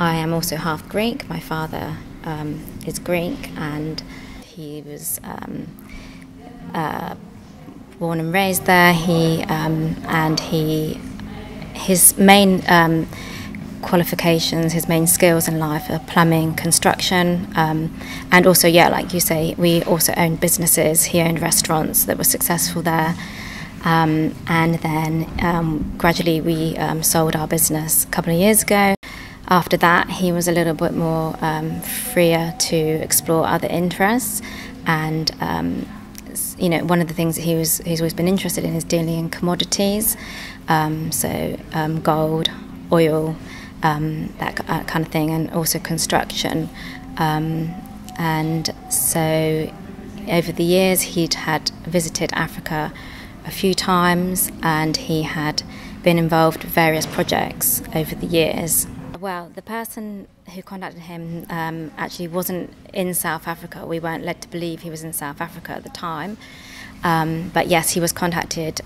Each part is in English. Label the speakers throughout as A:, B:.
A: I am also half Greek. My father is Greek, and he was born and raised there. His main qualifications, his main skills in life are plumbing, construction, and also, like you say, we also owned businesses. He owned restaurants that were successful there. And then gradually we sold our business a couple of years ago. After that, he was a little bit more freer to explore other interests. And, one of the things that he's always been interested in is dealing in commodities. Gold, oil, that kind of thing, and also construction. And so over the years, he'd had visited Africa a few times, and he had been involved with various projects over the years. Well, the person who contacted him actually wasn't in South Africa. We weren't led to believe he was in South Africa at the time. But yes, he was contacted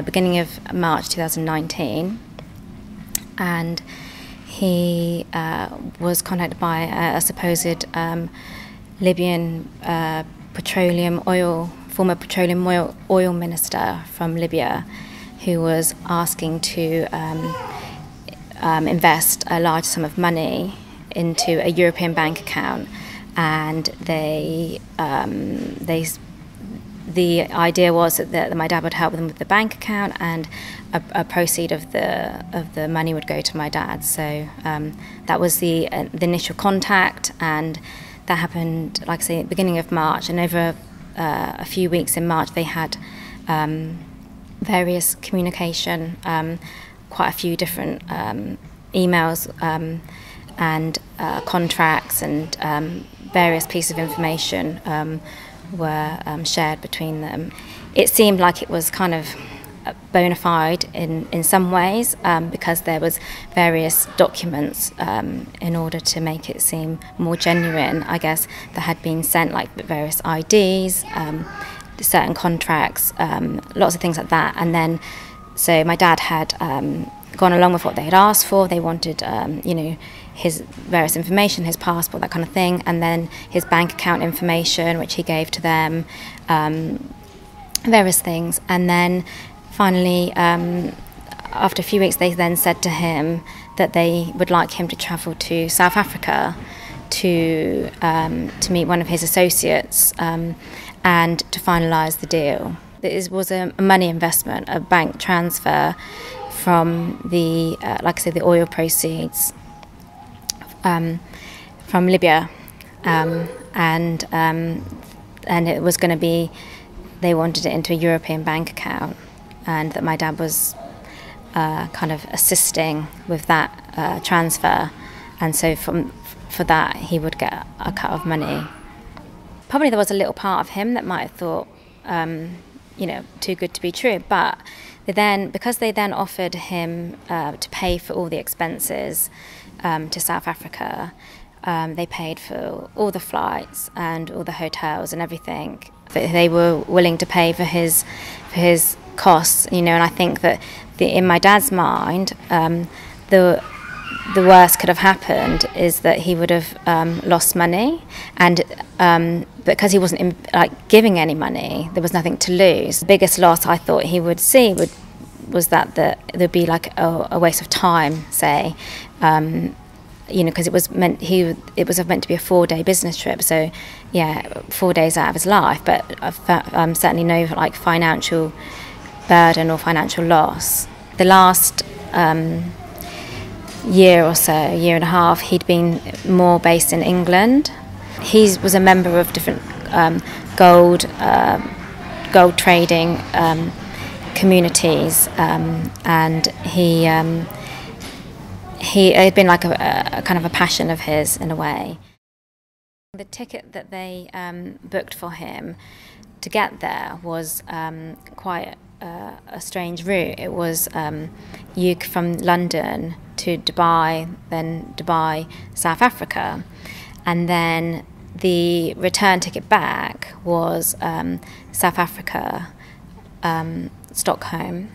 A: beginning of March 2019. And he was contacted by a supposed Libyan former petroleum oil minister from Libya, who was asking to invest a large sum of money into a European bank account, and the idea was that my dad would help them with the bank account, and a proceed of the money would go to my dad. So that was the initial contact, and that happened, like I say, at the beginning of March, and over a few weeks in March they had various communication, quite a few different emails and contracts and various pieces of information were shared between them. It seemed like it was kind of bona fide in some ways, because there was various documents in order to make it seem more genuine. I guess that had been sent, like various IDs, certain contracts, lots of things like that. And then, so my dad had gone along with what they had asked for. They wanted, his various information, his passport, that kind of thing, and then his bank account information, which he gave to them, various things. And then finally, after a few weeks, they then said to him that they would like him to travel to South Africa to meet one of his associates and to finalise the deal. It was a money investment, a bank transfer from the, like I said, the oil proceeds from Libya, and it was going to be, they wanted it into a European bank account, and that my dad was kind of assisting with that transfer, and so for that he would get a cut of money. Probably there was a little part of him that might have thought, too good to be true, but because they then offered him to pay for all the expenses to South Africa, they paid for all the flights and all the hotels and everything. They were willing to pay for his costs, and I think that in my dad's mind, the worst could have happened is that he would have lost money, and because he wasn't giving any money, there was nothing to lose. The biggest loss I thought he would see was that there'd be like a waste of time, say, because it was meant to be a 4-day business trip. So, 4 days out of his life, but certainly no financial burden or financial loss. The last year or so, year and a half, he'd been more based in England. He was a member of different gold trading communities, and he had been like a kind of a passion of his in a way. The ticket that they booked for him to get there was quite a strange route. It was from London to Dubai, then Dubai, South Africa, and then the return ticket back was South Africa, Stockholm,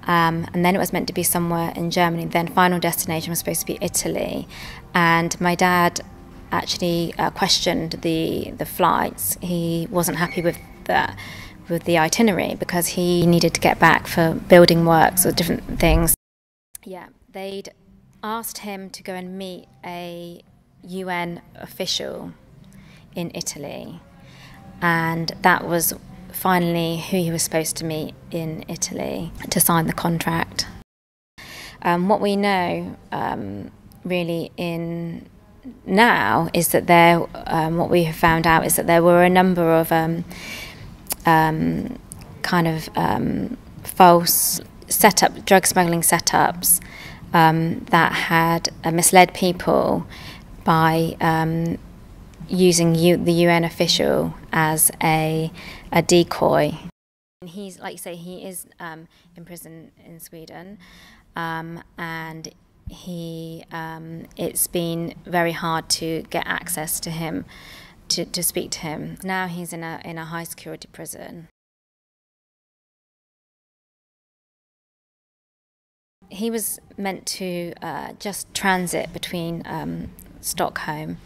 A: and then it was meant to be somewhere in Germany. Then final destination was supposed to be Italy, and my dad actually questioned the flights. He wasn't happy with the itinerary because he needed to get back for building works or different things. Yeah, they'd asked him to go and meet a UN official in Italy, and that was finally who he was supposed to meet in Italy to sign the contract. What we know really now is that what we have found out is that there were a number of false drug smuggling setups that had misled people by using the UN official as a decoy. He's, like you say, he is in prison in Sweden, and it's been very hard to get access to him, to speak to him. Now he's in a high security prison. He was meant to just transit between Stockholm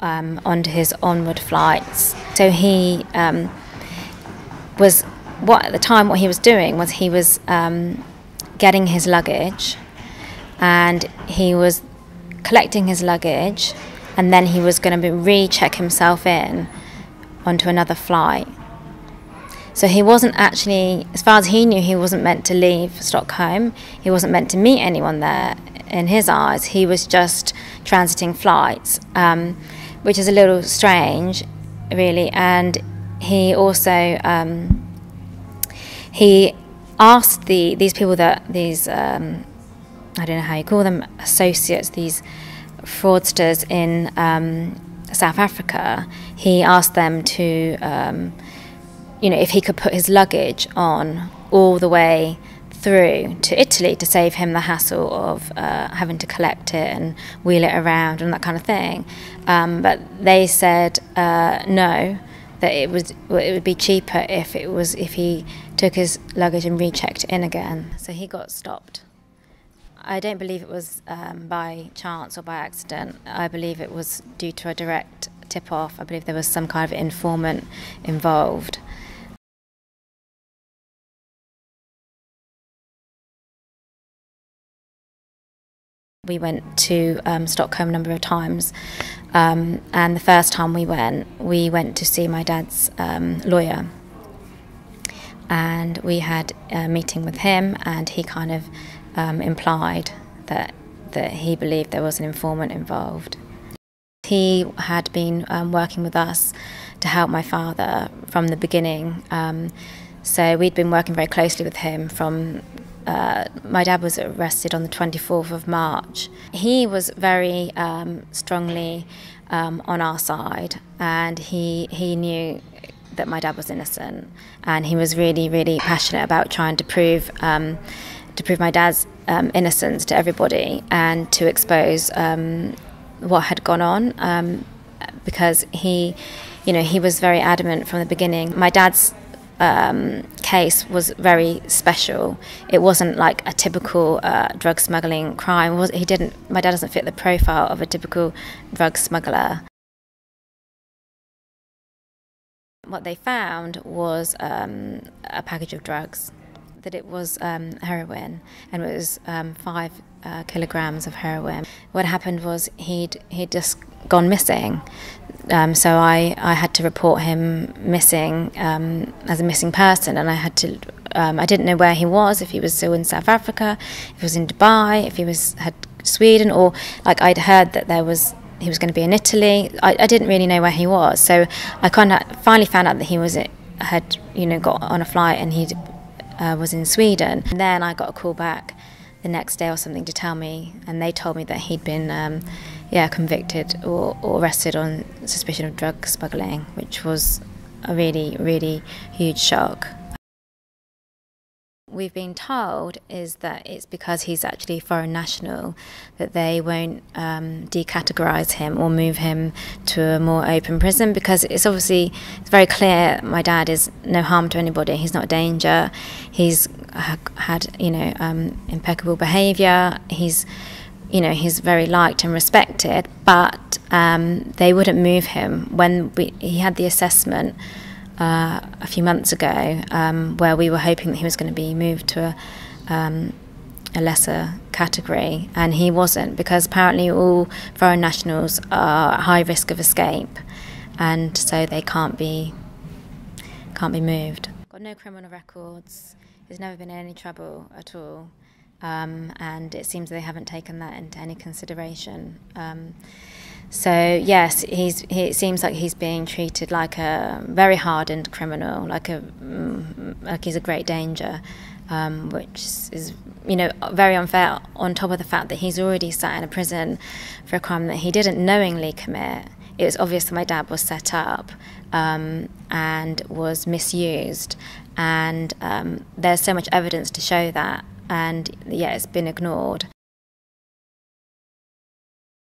A: onto his onward flights. So he at the time what he was doing was he was getting his luggage, and he was collecting his luggage, and then he was going to recheck himself in onto another flight. So he wasn't actually, as far as he knew, he wasn't meant to leave Stockholm. He wasn't meant to meet anyone there. In his eyes, he was just transiting flights, which is a little strange, really. And he also he asked these people I don't know how you call them, associates, these fraudsters in South Africa. He asked them to, if he could put his luggage on all the way through to Italy to save him the hassle of having to collect it and wheel it around and that kind of thing. But they said no, that it would be cheaper if he took his luggage and rechecked it in again. So he got stopped. I don't believe it was by chance or by accident. I believe it was due to a direct tip-off. I believe there was some kind of informant involved. We went to Stockholm a number of times, and the first time we went to see my dad's lawyer, and we had a meeting with him, and he kind of implied that he believed there was an informant involved. He had been working with us to help my father from the beginning, so we'd been working very closely with him from my dad was arrested on the 24th of March. He was very strongly on our side, and he knew that my dad was innocent, and he was really, really passionate about trying to prove my dad's innocence to everybody and to expose what had gone on, because he was very adamant from the beginning. My dad's case was very special. It wasn't like a typical drug smuggling crime. My dad doesn't fit the profile of a typical drug smuggler. What they found was a package of drugs, that it was heroin, and it was 5 kilograms of heroin. What happened was he'd just gone missing. So I had to report him missing as a missing person, and I didn't know where he was, if he was still in South Africa, if he was in Dubai, if he had Sweden, or like I'd heard that he was going to be in Italy. I didn't really know where he was, so I finally found out that he had got on a flight and he was in Sweden. And then I got a call back the next day or something to tell me, and they told me that he'd been convicted or arrested on suspicion of drug smuggling, which was a really, really huge shock. We've been told is that it's because he's actually a foreign national that they won't decategorise him or move him to a more open prison, because it's very clear my dad is no harm to anybody. He's not a danger. He's had impeccable behaviour. He's very liked and respected, but they wouldn't move him. When he had the assessment a few months ago, where we were hoping that he was going to be moved to a lesser category, and he wasn't, because apparently all foreign nationals are at high risk of escape, and so they can't be moved. Got no criminal records. He's never been in any trouble at all, and it seems they haven't taken that into any consideration. So yes, it seems like he's being treated like a very hardened criminal, like he's a great danger, which is very unfair. On top of the fact that he's already sat in a prison for a crime that he didn't knowingly commit. It was obvious that my dad was set up and was misused, and there's so much evidence to show that, and yeah, it's been ignored.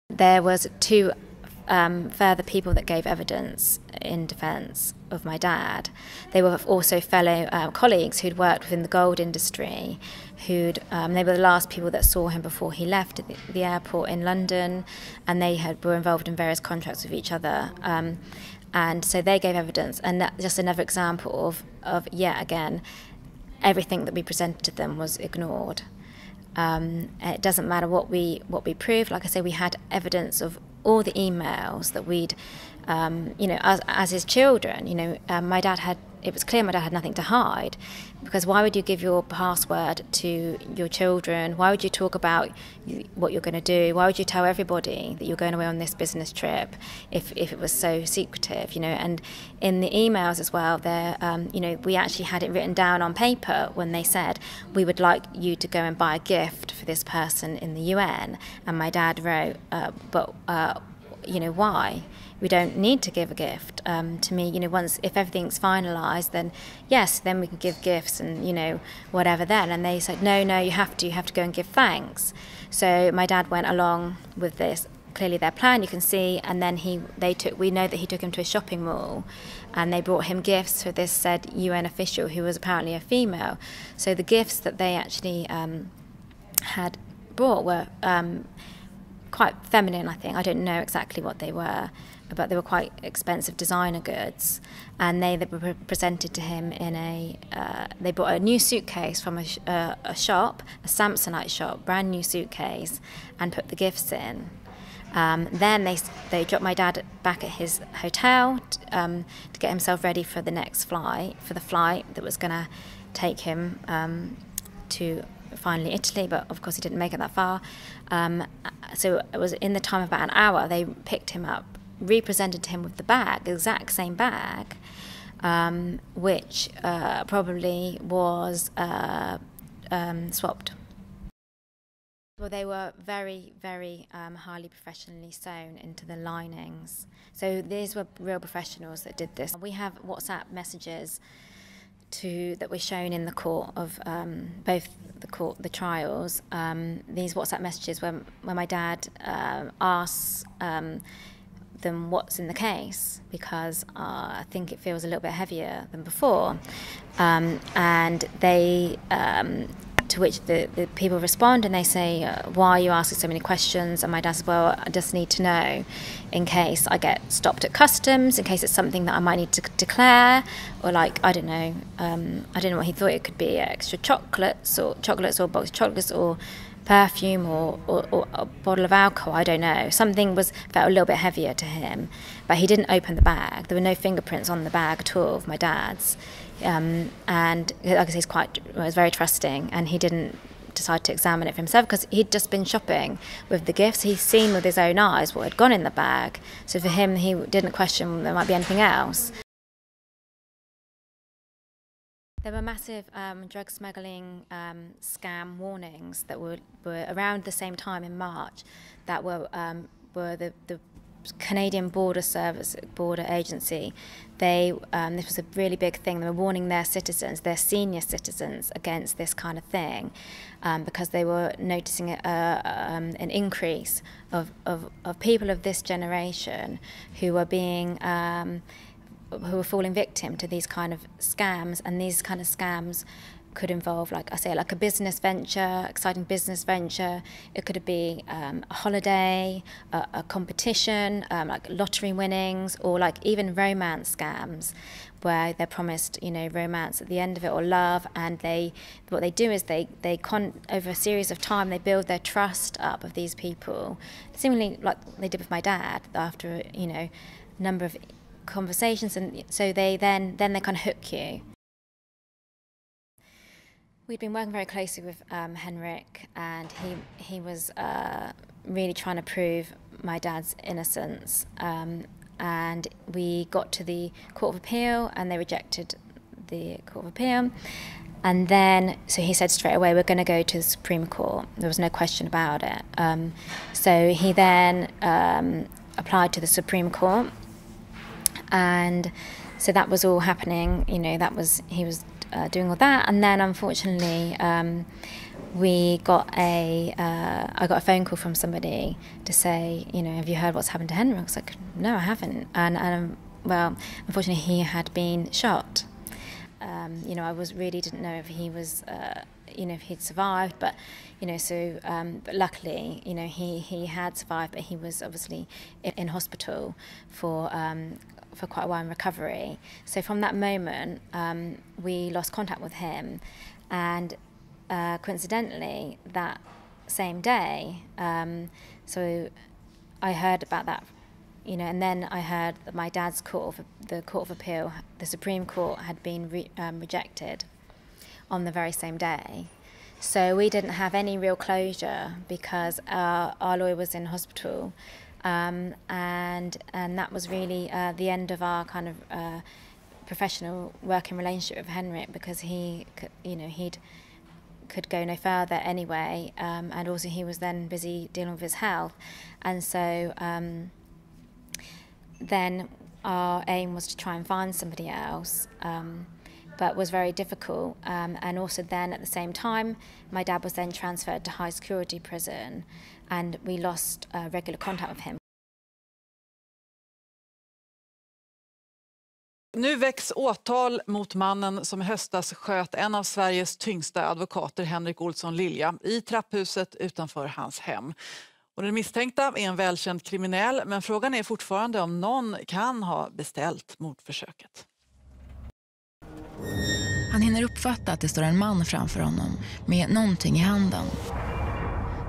A: There was two further people that gave evidence in defence of my dad. They were also fellow colleagues who'd worked within the gold industry. They were the last people that saw him before he left the airport in London, and they were involved in various contracts with each other. And so they gave evidence, and that's just another example of yet again, everything that we presented to them was ignored. It doesn't matter what we proved. Like I say, we had evidence of all the emails that we'd, as his children. My dad had. It was clear my dad had nothing to hide, because why would you give your password to your children? Why would you talk about what you're going to do? Why would you tell everybody that you're going away on this business trip if it was so secretive? And in the emails as well, we actually had it written down on paper when they said, we would like you to go and buy a gift for this person in the UN. And my dad wrote, but why? We don't need to give a gift. To me, if everything's finalised, then yes, then we can give gifts and whatever then. And they said, no, you have to go and give thanks. So my dad went along with this, clearly their plan, you can see, and then we know that he took him to a shopping mall, and they brought him gifts for this said UN official who was apparently a female. So the gifts that they actually had brought were quite feminine, I think. I don't know exactly what they were, but they were quite expensive designer goods, and they were presented to him in they bought a new suitcase from a shop, a Samsonite shop, brand new suitcase, and put the gifts in. Then they dropped my dad back at his hotel to get himself ready for the next flight, for the flight that was going to take him to finally Italy, but of course he didn't make it that far. So it was in the time of about an hour. They picked him up, represented him with the bag, the exact same bag, which probably was swapped. Well, they were very, very highly professionally sewn into the linings. So these were real professionals that did this. We have WhatsApp messages that were shown in the court of both the trials. These WhatsApp messages when my dad asks them what's in the case, because I think it feels a little bit heavier than before, and they to which the people respond, and they say, why are you asking so many questions? And my dad says, well, I just need to know in case I get stopped at customs, in case it's something that I might need to declare, or I don't know what he thought it could be, extra chocolates or box of chocolates or perfume or a bottle of alcohol, I don't know. Something felt a little bit heavier to him, but he didn't open the bag. There were no fingerprints on the bag at all of my dad's. And like I say, he was very trusting, and he didn't decide to examine it for himself because he'd just been shopping with the gifts. He's seen with his own eyes what had gone in the bag. So for him, he didn't question there might be anything else. There were massive drug smuggling scam warnings that were around the same time in March that were the Canadian Border Agency, this was a really big thing. They were warning their citizens, their senior citizens, against this kind of thing, because they were noticing an increase of people of this generation who were falling victim to these kind of scams, and these kind of scams could involve, like I say, like a business venture, exciting business venture. It could be a holiday, a competition, like lottery winnings, or like even romance scams, where they're promised, romance at the end of it, or love. And what they do is they over a series of time, they build their trust up of these people, seemingly like they did with my dad after a number of conversations, and so they then they kind of hook you. We'd been working very closely with Henrik, and he was really trying to prove my dad's innocence. And we got to the Court of Appeal, and they rejected the Court of Appeal. And then, so he said straight away, we're going to go to the Supreme Court. There was no question about it. So he then applied to the Supreme Court, and so that was all happening. He was doing all that, and then unfortunately I got a phone call from somebody to say, have you heard what's happened to Henrik? I was like, no, I haven't. And well, unfortunately he had been shot. I really didn't know if he was if he'd survived, but but luckily he had survived, but he was obviously in hospital for quite a while in recovery. So from that moment, we lost contact with him, and coincidentally, that same day, so I heard about that, and then I heard that my dad's the Court of Appeal, the Supreme Court, had been rejected on the very same day. So we didn't have any real closure because our lawyer was in hospital. And that was really the end of our kind of professional working relationship with Henrik, because he could go no further anyway, and also he was then busy dealing with his health, and so then our aim was to try and find somebody else, but was very difficult, and also then at the same time my dad was then transferred to high security prison, and we lost regular contact with him.
B: Nu väcks åtal mot mannen som i höstas sköt en av Sveriges tyngsta advokater, Henrik Olsson Lilja, i trapphuset utanför hans hem. Och den misstänkta är en välkänd kriminell, men frågan är fortfarande om någon kan ha beställt mordförsöket.
C: Han hinner uppfatta att det står en man framför honom med någonting i handen.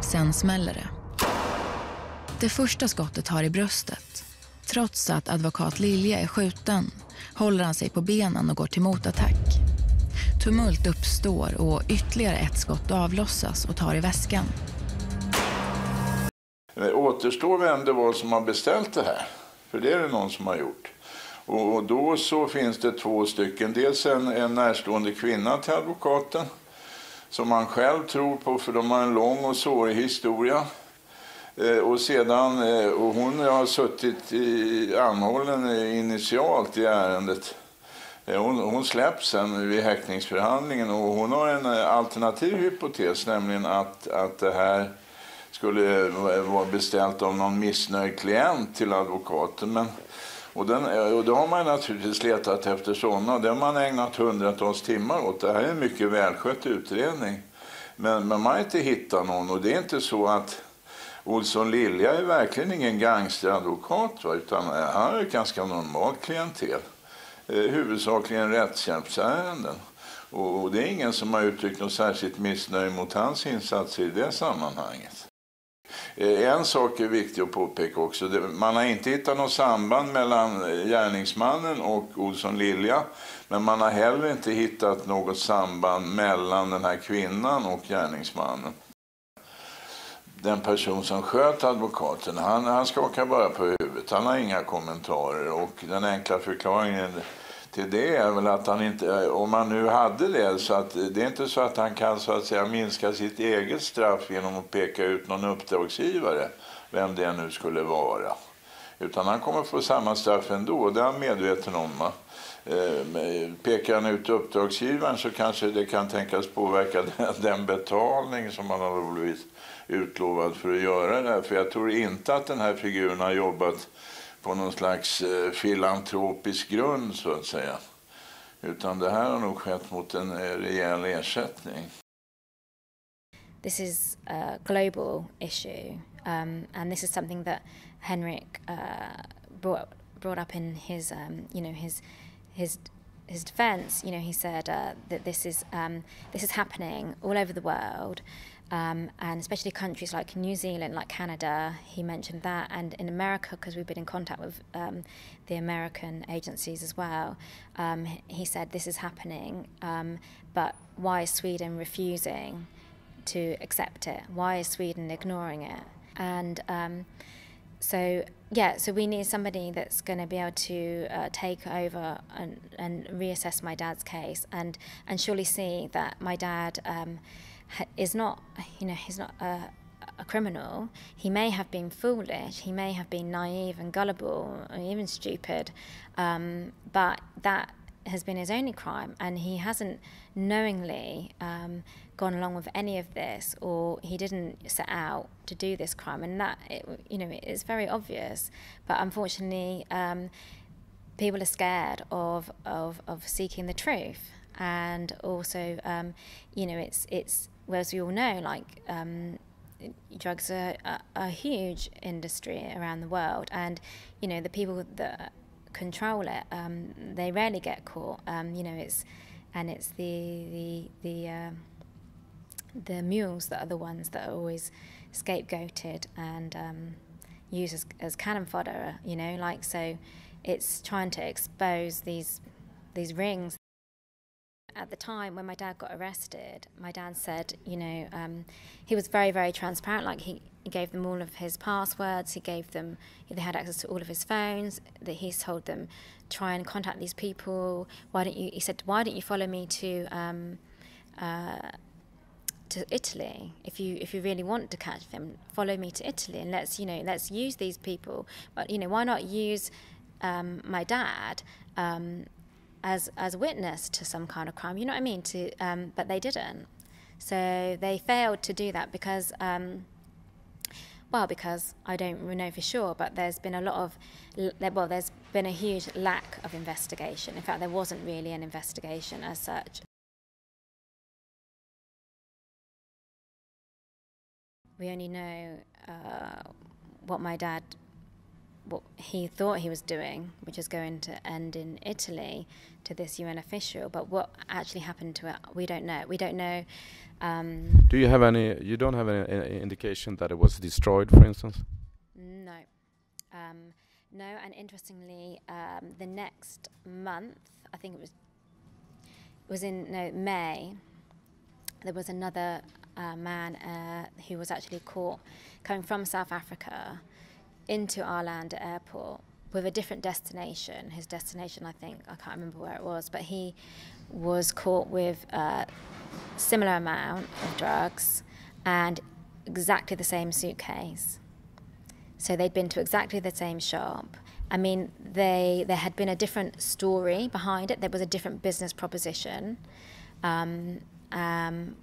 C: Sen smäller det. Det första skottet har i bröstet. Trots att advokat Lilja är skjuten håller han sig på benen och går till motattack. Tumult uppstår och ytterligare ett skott avlossas och tar i väskan.
D: Det återstår vem det var som har beställt det här. För det är det någon som har gjort. Och då så finns det 2 stycken. Dels en närstående kvinna till advokaten som man själv tror på, för de har en lång och sårig historia. Och sedan, och hon har suttit anhållen initialt i ärendet. Hon släpps sen vid häktningsförhandlingen, och hon har en alternativ hypotes, nämligen att det här skulle vara beställt av någon missnöjd klient till advokaten. Och då har man naturligtvis letat efter sådana. Det har man ägnat hundratals timmar åt. Det här är en mycket välskött utredning. Men man har inte hittat någon, och det är inte så att Olsson Lilja är verkligen ingen gangsteradvokat, utan han är ett ganska normalt klientel. Huvudsakligen rättshjälpsärenden. Och det är ingen som har uttryckt något särskilt missnöje mot hans insatser i det sammanhanget. En sak är viktig att påpeka också. Man har inte hittat något samband mellan gärningsmannen och Olsson Lilja, men man har heller inte hittat något samband mellan den här kvinnan och gärningsmannen. Den person som sköt advokaten, han skakar bara på huvudet. Han har inga kommentarer, och den enkla förklaringen till det är väl att han inte, om han nu hade det, så att det är inte så att han kan så att säga minska sitt eget straff genom att peka ut någon uppdragsgivare, vem det nu skulle vara. Utan han kommer få samma straff ändå, det är han medveten om. Pekar han ut uppdragsgivaren så kanske det kan tänkas påverka den betalning som man har blivit utlovad för att göra det här. För jag tror inte att den här figuren har jobbat på någon slags filantropisk grund så att säga. Utan det här har nog skett mot en rejäl ersättning.
A: This is a global issue, and this is something that Henrik brought up in his, his defence. You know, he said that this is happening all over the world, and especially countries like New Zealand, like Canada. He mentioned that, and in America, because we've been in contact with the American agencies as well. He said this is happening, but why is Sweden refusing to accept it? Why is Sweden ignoring it? And so we need somebody that's going to be able to take over and reassess my dad's case and surely see that my dad is not, he's not a criminal. He may have been foolish, he may have been naive and gullible or even stupid, but that has been his only crime, and he hasn't knowingly gone along with any of this, or he didn't set out to do this crime, and that it is very obvious. But unfortunately, people are scared of seeking the truth, and also it's well, as we all know, like drugs are a huge industry around the world, and the people that control it, they rarely get caught. It's the mules that are the ones that are always scapegoated and used as cannon fodder. So it's trying to expose these rings. At the time when my dad got arrested, my dad said, he was very, very transparent. Like he gave them all of his passwords. They had access to all of his phones. That he's told them, try and contact these people. He said, why don't you follow me to Italy? If you really want to catch them, follow me to Italy, and let's use these people. But why not use my dad as a witness to some kind of crime? You know what I mean? But they didn't. So they failed to do that because I don't know for sure, but there's been there's been a huge lack of investigation. In fact, there wasn't really an investigation as such. We only know what he thought he was doing, which is going to end in Italy to this UN official. But what actually happened to it, we don't know. We don't know.
E: Do you have any? You don't have any indication that it was destroyed, for instance?
A: No, no. And interestingly, the next month, I think it was in May. There was another man who was actually caught coming from South Africa into Arlanda airport with a different destination. His destination, I can't remember where it was, but he was caught with a similar amount of drugs and exactly the same suitcase. So they'd been to exactly the same shop. I mean, there had been a different story behind it. There was a different business proposition,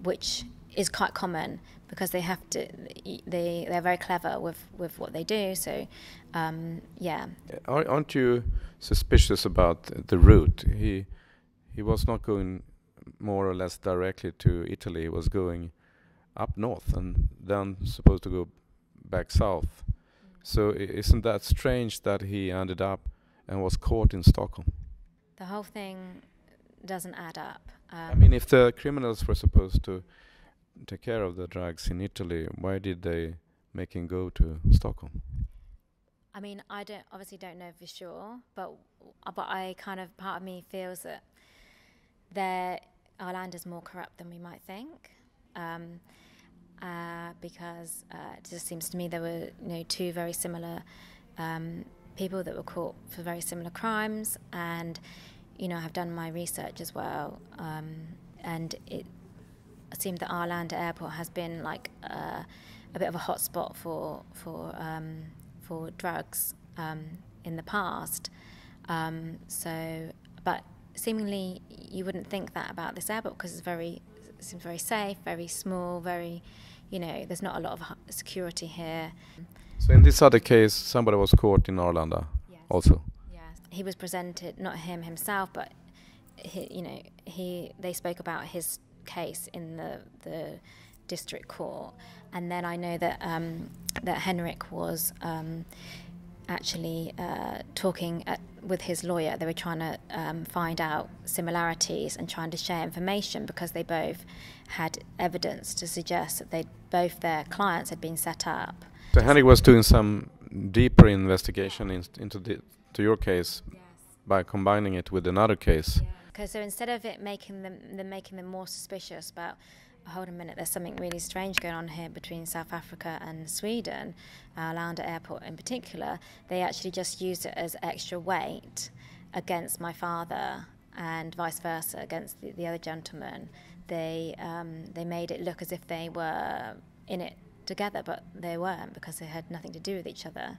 A: which is quite common because they're very clever with what they do. So, yeah.
E: Aren't you suspicious about the route? He was not going more or less directly to Italy. He was going up north and then supposed to go back south. So isn't that strange that he ended up and was caught in Stockholm?
A: The whole thing doesn't add up.
E: I mean, if the criminals were supposed to take care of the drugs in Italy, why did they make him go to Stockholm?
A: I mean, I obviously don't know for sure, but I kind of, part of me feels that Arlanda's more corrupt than we might think, because it just seems to me there were two very similar people that were caught for very similar crimes, and I've done my research as well, and it seemed that Arlanda Airport has been like a bit of a hotspot for drugs, in the past. But seemingly you wouldn't think that about this airport because it seems very safe, very small, very, there's not a lot of security here.
E: So in this other case, somebody was caught in Arlanda.
A: Yes.
E: Also.
A: Yes, he was presented, not him himself, but they spoke about his case in the district court, and then I know that that Henrik was actually talking with his lawyer. They were trying to find out similarities and trying to share information because they both had evidence to suggest that both their clients had been set up.
E: So Henrik was doing some deeper investigation into your case. Yes. By combining it with another case.
A: Yeah. Because so instead of it making them more suspicious about, hold a minute, there's something really strange going on here between South Africa and Sweden, Arlanda airport in particular, they actually just used it as extra weight against my father and vice versa against the other gentleman. They made it look as if they were in it together, but they weren't because they had nothing to do with each other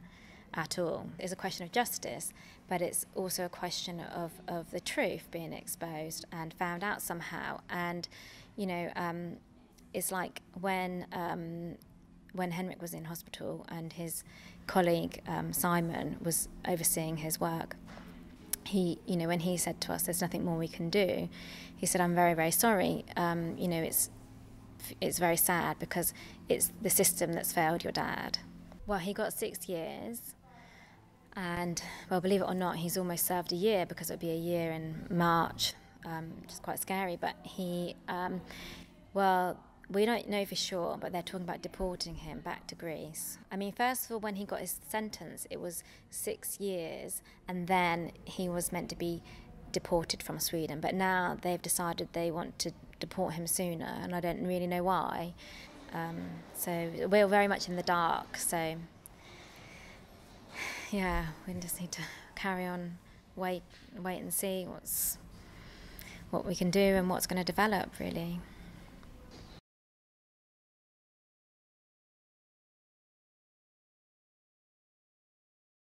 A: at all. It's a question of justice, but it's also a question of the truth being exposed and found out somehow. And it's like when Henrik was in hospital and his colleague Simon was overseeing his work, when he said to us, "There's nothing more we can do," he said, "I'm very, very sorry. It's very sad because it's the system that's failed your dad." Well, he got 6 years, and, well, believe it or not, he's almost served a year because it'll be a year in March, which is quite scary. But we don't know for sure, but they're talking about deporting him back to Greece. I mean, first of all, when he got his sentence, it was 6 years, and then he was meant to be deported from Sweden. But now they've decided they want to deport him sooner, and I don't really know why. So we're very much in the dark. So yeah, we just need to carry on, wait and see what we can do and what's going to develop, really.